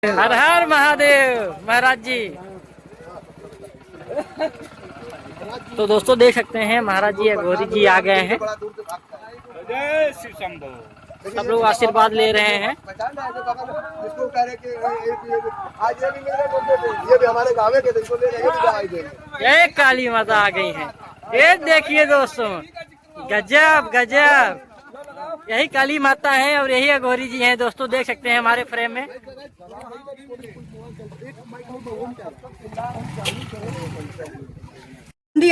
हर हर महादेव महाराज जी। तो दोस्तों देख सकते हैं महाराज जी अघोरी जी आ गए हैं। जय शिव शंभो। सब लोग आशीर्वाद ले रहे हैं। ये काली माता आ गई है। ये देखिए दोस्तों, गजब गजब, यही काली माता है और यही अघोरी जी हैं। दोस्तों देख सकते हैं हमारे फ्रेम में।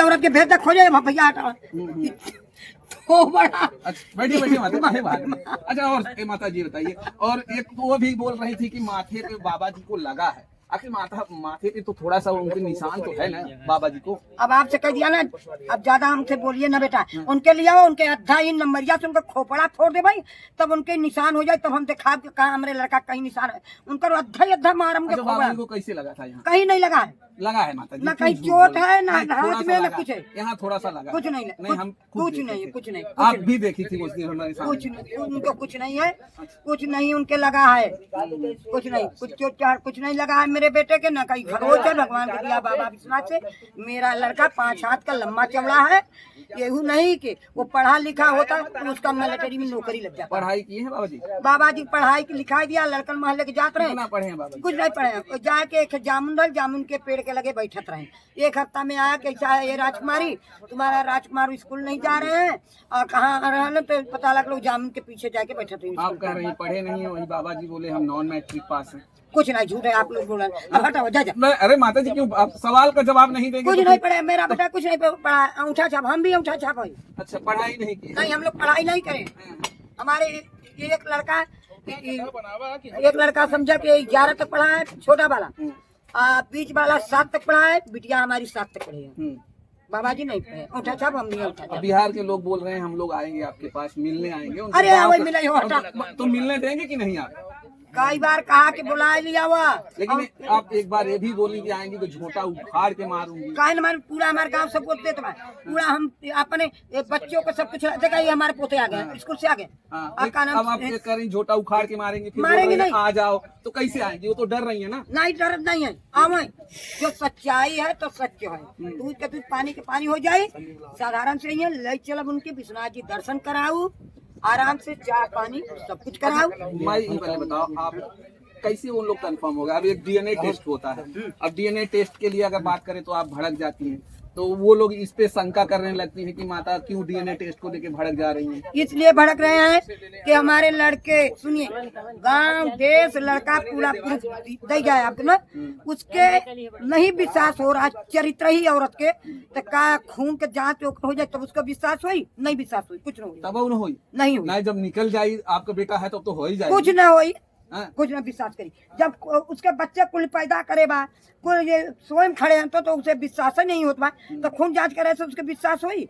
औरत के भेद खोजे भैया तो बड़ा। अच्छा बैठिए बैठिए माता बाहर बाहर। अच्छा और माता जी बताइए, और एक तो वो भी बोल रही थी कि माथे पे बाबा जी को लगा है। आखिर माथे पे तो थोड़ा सा उनके निशान तो है ना बाबा जी को। अब आपसे कह दिया ना, अब ज्यादा हमसे बोलिए ना बेटा। उनके लिए आओ, उनके अद्धा इन नंबरिया से उनका खोपड़ा फोड़ दे भाई, तब उनके निशान हो जाए, तब हम दिखा कहा हमारे लड़का कहीं निशान है। उनका अद्धा ही अद्धा मार हमके खोपड़ा को कैसे लगा था? यहाँ कहीं नहीं लगा है। लगा है माता जी, ना कहीं चोट है ना हाथ में ना कुछ है। यहाँ थोड़ा सा लगा, कुछ नहीं, हम कुछ नहीं, कुछ नहीं। आप भी देखी थी उस दिन हमारे साथ। कुछ नहीं, उनको कुछ नहीं है, कुछ नहीं उनके लगा है, कुछ नहीं, कुछ चोट कुछ नहीं लगा है मेरे बेटे के। ना कहीं खरोच है, भगवान के दिया बाबा विश्वनाथ से। मेरा लड़का 5 हाथ का लंबा चौड़ा है। येहू नहीं कि वो पढ़ा लिखा होता तो उसका मिलिट्री में नौकरी लग जाता। पढ़ाई की है बाबा जी? बाबा जी पढ़ाई की लिखाई दिया, लड़कन मोहल्ले के जाते रहे। पढ़े हैं बाबा जी? कुछ नहीं पढ़े, जाके एक जामुन धल, जामुन के पेड़ के लगे बैठत रहे। एक हफ्ता में आया, कैसा है ये राजकुमारी, तुम्हारा राजकुमार स्कूल नहीं जा रहे हैं और कहाँ रहने, तो पता लग लो जामुन के पीछे जाके बैठत रहे। आप कह रही हैं पढ़े नहीं है, वही बाबा जी बोले हम नॉन मैट्रिक पास हैं। कुछ नहीं, झूठ है आप लोग बोला। अब हटाओ, जा जा। अरे माता जी क्यों आप सवाल का जवाब नहीं देंगे? कुछ नहीं पढ़े मेरा बेटा, कुछ नहीं पढ़ा। अंगूठा छाप, हम भी अंगूठा छाप है। अच्छा पढ़ाई नहीं की? नहीं, हम लोग पढ़ाई नहीं करें। हमारे एक लड़का समझा कि 11 तक पढ़ा है, छोटा वाला। बीच वाला 7 तक पढ़ा है, बिटिया हमारी 7 तक पढ़ी है। बाबा जी नहीं पढ़े, अंगूठा छाप हम नहीं अंगूठा छाप। बिहार के लोग बोल रहे हैं हम लोग आएंगे आपके पास, मिलने आएंगे। अरे आओ, मिले हो, हटा। तो मिलने देंगे कि नहीं आप? कई बार कहा कि बुला लिया हुआ, लेकिन आप एक बार ये भी बोली कि आएंगी तो झोटा उखाड़ के मारूंगी। काहे न मारे, पूरा हमारे गांव सब बोलते तो पूरा हम अपने बच्चों को सब कुछ देखा। ये हमारे पोते आ गए, स्कूल से आ गए। अब आप ये कह रही झोटा उखाड़ के मारेंगे, फिर मारेंगे नहीं। आ जाओ तो कैसे आएंगे? वो तो डर रही है ना। नहीं, डर नहीं है। आओ, जो सच्चाई है तो सच है। दूध के दूध, पानी के पानी हो जाए, साधारण से ही है। ले चलब उनके विश्वनाथ जी दर्शन कराऊ, आराम से चाय पानी सब कुछ कराओ। मैं ये पहले बताओ, आप कैसे वो लोग कंफर्म होगा? अब एक डीएनए टेस्ट होता है। अब डीएनए टेस्ट के लिए अगर बात करें तो आप भड़क जाती हैं, तो वो लोग इस पे शंका करने लगती है कि माता क्यों डीएनए टेस्ट को लेके भड़क जा रही हैं। इसलिए भड़क रहे हैं कि हमारे लड़के, सुनिए, गांव देश लड़का पूरा दे जाए अपना, उसके नहीं विश्वास हो रहा। चरित्र ही औरत के तो का खून के जांच हो जाए तब उसका विश्वास हुई, नहीं विश्वास हुई, कुछ नहीं तब न हुई, नहीं हुई। जब निकल जाये आपका बेटा है तब तो हो ही जाए। कुछ न हुई, कुछ न विश्वास करी। जब उसके बच्चे कुल पैदा करे बा, कुल ये स्वयं खड़े हैं तो उसे विश्वास नहीं होता बा, तो खून जांच करे तो उसके विश्वास हुई।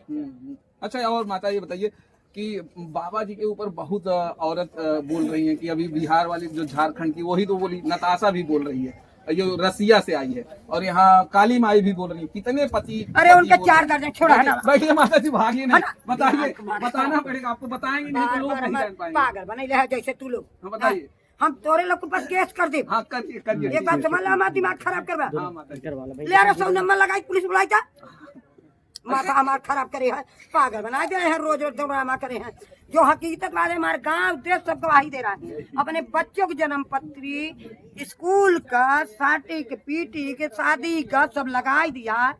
अच्छा और माता ये बताइए कि बाबा जी के ऊपर बहुत औरत बोल रही है कि अभी बिहार वाली जो झारखंड की, वही तो बोली, नताशा भी बोल रही है, जो रसिया से आई है, और यहाँ काली माई भी बोल रही है। कितने पति? अरे उनके 4 दर्जन छोड़ा। बैठिए माता जी, भागिए नहीं, बताइए, बताना पड़ेगा आपको, बताएंगे नहीं तो लोग नहीं जान पाएंगे। पागल बने रहे जैसे तू लोग। बताइए, हम तोरे लोग के पास केस कर दे। हाँ करिए करिए। एक बात समझ ला, हमारा दिमाग खराब करवा। हाँ माता जी ले आ 100 नंबर लगाई, पुलिस बुलाई था, माथा हमारा खराब करे है, पागल बना दे रहे हैं, रोज रोज ड्रामा करे हैं। जो हकीकत वाले हमारे गांव देश सब गवाही दे रहा है। अपने बच्चों की जन्म पत्री, स्कूल का सर्टिफिकेट, पीटी के शादी का सब लगाई दिया।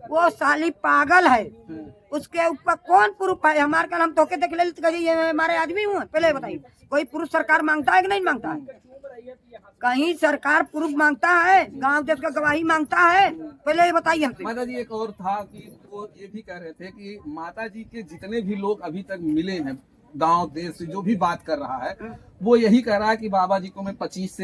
वो साली पागल है, उसके ऊपर कौन प्रूफ है? हमारे कल हम धोखे देख ले हमारे आदमी हुए। पहले बताइए, कोई प्रूफ सरकार मांगता है कि नहीं मांगता है? कहीं सरकार प्रूफ मांगता है? गांव देश का गवाही मांगता है? पहले ये बताइए हमसे। माता जी एक और था कि वो ये भी कह रहे थे कि माता जी के जितने भी लोग अभी तक मिले हैं गांव देश से, जो भी बात कर रहा है, वो यही कह रहा है कि बाबा जी को मैं 25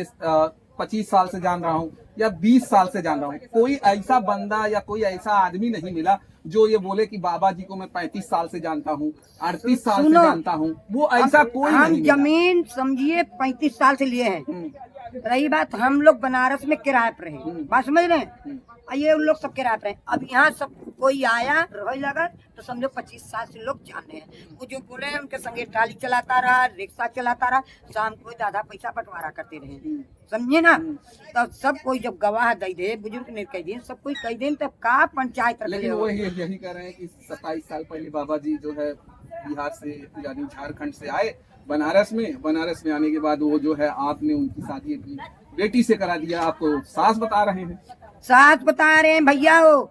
साल से जान रहा हूँ या 20 साल से जान रहा हूँ। कोई ऐसा बंदा या कोई ऐसा आदमी नहीं मिला जो ये बोले कि बाबा जी को मैं 35 साल से जानता हूँ, 38 साल से जानता हूँ। वो ऐसा कोई नहीं मिला। जमीन समझिए 35 साल से लिए हैं। रही बात, हम लोग बनारस में किराए पर रहे, बात समझ रहे हैं, ये उन लोग सब किराए पर रहे। अब यहाँ सब कोई आया रोए लगा तो समझो 25 साल से लोग जाने हैं। वो जो बोले हैं उनके संगे ट्राली चलाता रहा, रिक्शा चलाता रहा, शाम को आधा पैसा बंटवारा करते रहे, समझे ना। तो सब कोई जब गवाह दे दे, बुजुर्ग ने कह दिए, सब कोई कह दे, तब का पंचायत रख लेकिन वो यही कह रहे हैं कि 27 साल पहले बाबा जी जो है बिहार से यानी झारखंड से आए बनारस में आने के बाद वो जो है आपने उनकी शादी अपनी बेटी से करा दिया। आपको सास बता रहे हैं? सास बता रहे हैं भैया, वो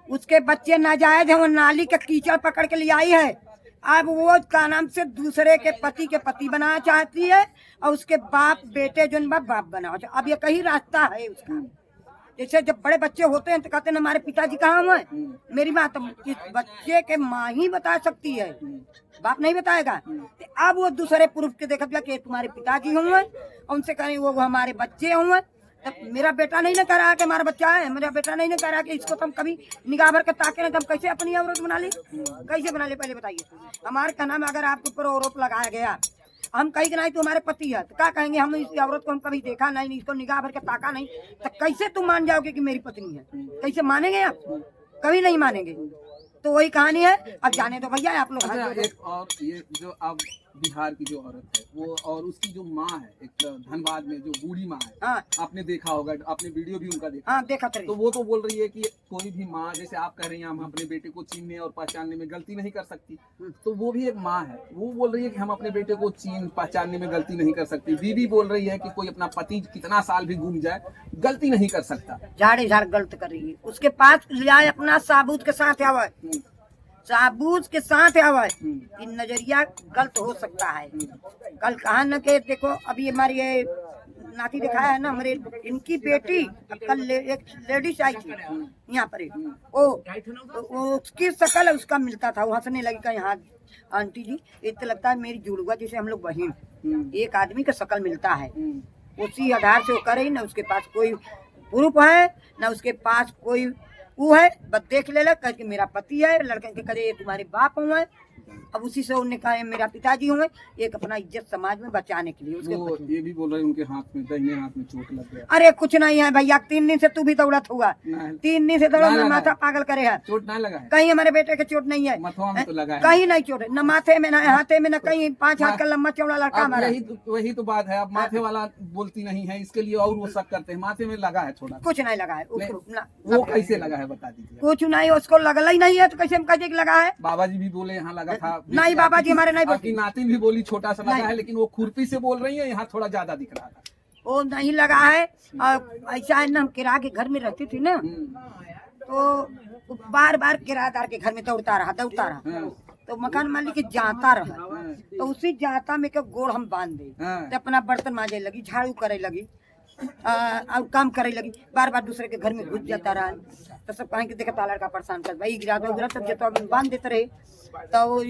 उसके बच्चे नाजायज है, वो नाली का कीचड़ पकड़ के ले आई है। अब वो का नाम से दूसरे के पति बनाना चाहती है और उसके बाप बेटे जो बाप बनाना चाहते। अब ये कहीं रास्ता है उसका। जैसे जब बड़े बच्चे होते हैं तो कहते हैं हमारे पिताजी कहाँ हुए, मेरी माँ, तो इस बच्चे के माँ ही बता सकती है, बाप नहीं बताएगा। तो अब वो दूसरे पुरुष के देखा कि तुम्हारे पिताजी होंगे, उनसे कहें वो हमारे बच्चे होंगे। तब मेरा बेटा नहीं ना कह रहा कि हमारा बच्चा है, मेरा बेटा नहीं ना कह रहा कि इसको तुम कभी निगाह भर के ताके ना, तुम कैसे अपनी औरत बना ली, कैसे बना ले, पहले बताइए। हमारे का नाम अगर आपके ऊपर आरोप लगाया गया, हम कहीं नहीं तो हमारे पति है, तो क्या कहेंगे, हम इस औरत को हम कभी देखा नहीं, इसको निगाह भर के ताका नहीं, तो कैसे तुम मान जाओगे कि मेरी पत्नी है? कैसे मानेंगे आप? कभी नहीं मानेंगे। तो वही कहानी है। अब जाने दो भैया आप लोग। अच्छा, एक और ये जो अब बिहार की जो औरत है वो और उसकी जो माँ है, एक धनबाद में जो बूढ़ी माँ है, हाँ, आपने देखा होगा, आपने वीडियो भी उनका देखा। हाँ, देखा तो वो तो बोल रही है कि कोई भी माँ, जैसे आप कह रही हैं हम अपने बेटे को चीनने और पहचानने में गलती नहीं कर सकती, तो वो भी एक माँ है, वो बोल रही है कि हम अपने बेटे को पहचानने में गलती नहीं कर सकती। बीवी बोल रही है कि कोई अपना पति कितना साल भी घूम जाए गलती नहीं कर सकता। झाड़ गलत कर रही है। उसके पास लिया अपना साबूत के साथ आवा, साबूत के साथ आवा, नजरिया गलत हो सकता है। कल कहा न के देखो, अभी हमारी ये नाती दिखाया है ना, हमारे इनकी बेटी कल एक लेडीज आई थी यहाँ पर, वो उसकी शकल उसका मिलता था, वो हंसने लगी का, यहाँ आंटी जी इतना लगता है मेरी जुड़वा जैसे हम लोग बहन, एक आदमी का शकल मिलता है। उसी आधार से वो करे, न उसके पास कोई प्रूफ है न उसके पास कोई वो है, बस देख ले कह के मेरा पति है, लड़के के करे तुम्हारे बाप हुए। अब उसी से उन्होंने कहा मेरा पिताजी होंगे, एक अपना इज्जत समाज में बचाने के लिए। उसके ये भी बोल रहे हैं उनके हाथ में, दाहिने हाथ में चोट लग गया। अरे कुछ नहीं है भैया, 3 दिन से तू भी दौड़त हुआ, 3 दिन से दौड़ा, माथा पागल करे है। चोट नहीं लगा है? कहीं हमारे बेटे के चोट नहीं है, मथुआ में तो लगा है। कहीं नहीं चोट है, न माथे में न हाथे में, न कहीं 5 हाथ का लंबा चौड़ा लड़का हमारा। वही तो बात है, अब माथे वाला बोलती नहीं है, इसके लिए और वो शक करते हैं, माथे में लगा है थोड़ा। कुछ नहीं लगा है, वो कैसे लगा है बता दीजिए। कुछ नहीं, उसको लगल ही नहीं है, तो कैसे हम कहे लगा है? बाबा जी भी बोले यहाँ लगा था। नहीं बाबा जी हमारे नहीं बोलते। आपकी नाती भी बोली छोटा सा लगा है, लेकिन वो खुरपी से बोल रही है यहाँ थोड़ा ज्यादा दिख रहा था। वो नहीं लगा है। ऐसा है ना, हम किराए के घर में रहती थी ना, तो बार बार किराएदार के घर में दौड़ता रहा, तो मकान मालिक के जाता रहा, तो उसी जाता में के गोड़ हम बांध दे, तो अपना बर्तन मांजे लगी, झाड़ू करे लगी, और काम करे लगी, बार बार दूसरे के घर में घुस जाता रहा। तो सब कहेंगे देखा लड़का परेशान कर भाई, गिरा तब जब बांध देते रहे, तो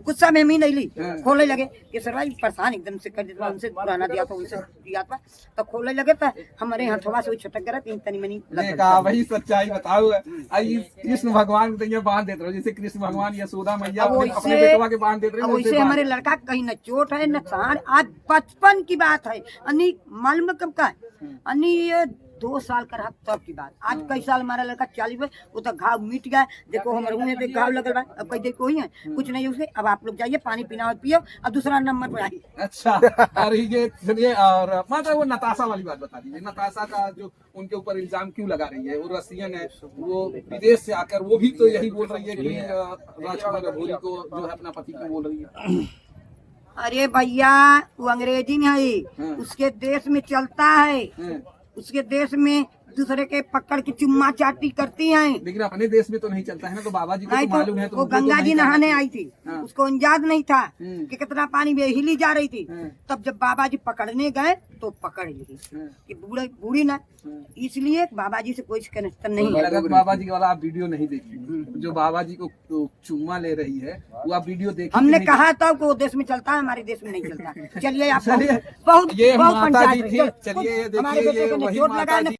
गुस्सा में ही नहीं ली, खोले लगे कि सर भाई परेशान एकदम से कर देता, उनसे पुराना दिया था उनसे दिया था, तो खोले लगे था हमारे हथवा से छटक गया, तनी मनी वही सच्चाई बताओ। कृष्ण भगवान को ये बांध देते रहो, जैसे कृष्ण भगवान यशोदा मैया अपने बेटवा के बांध देते रहे, वैसे हमारे लड़का कहीं न चोट है न साड़। आज 55 की बात है, अन्नी मालूम कब का है, अन्नी 2 साल का रहा तब की बात। आज कई साल हमारा लड़का 40 में, वो तो घाव मिट गया, देखो हमारे मुँह में घाव लगल बा, अब कहीं देखो ही है कुछ नहीं उसे। अब आप लोग जाइए पानी पीना और पियो, और दूसरा नंबर पर आइए। अच्छा, और ये सुनिए, और मतलब वो नताशा वाली बात बता दीजिए, नताशा का जो उनके ऊपर इल्जाम क्यों लगा रही है? वो रसियन है, वो विदेश से आकर वो भी तो यही बोल रही है कि राजकुमार अघोरी को जो है अपना पति क्यों बोल रही है? अरे भैया वो अंग्रेजी में है, उसके देश में चलता है, उसके देश में दूसरे के पकड़ के चुम्मा चाटी करती हैं। लेकिन अपने देश में तो नहीं चलता है ना, तो बाबा जी को तो मालूम है। तो वो गंगा जी नहाने आई थी, उसको अंदाज नहीं था कि कितना पानी में हिली जा रही थी। तब जब बाबा जी पकड़ने गए तो पकड़ ली कि बूढ़ी ना, इसलिए बाबा जी से कोई कनेक्शन नहीं है। अगर बाबा जी वाला आप वीडियो नहीं देखी, जो बाबा जी को चुम्मा ले रही है, वो आप वीडियो देखिए। हमने कहा था वो देश में चलता है, हमारे देश में नहीं चलता। चलिए आप बहुत ये माता जी थी, चलिए ये देखिए, ये वही माता जी।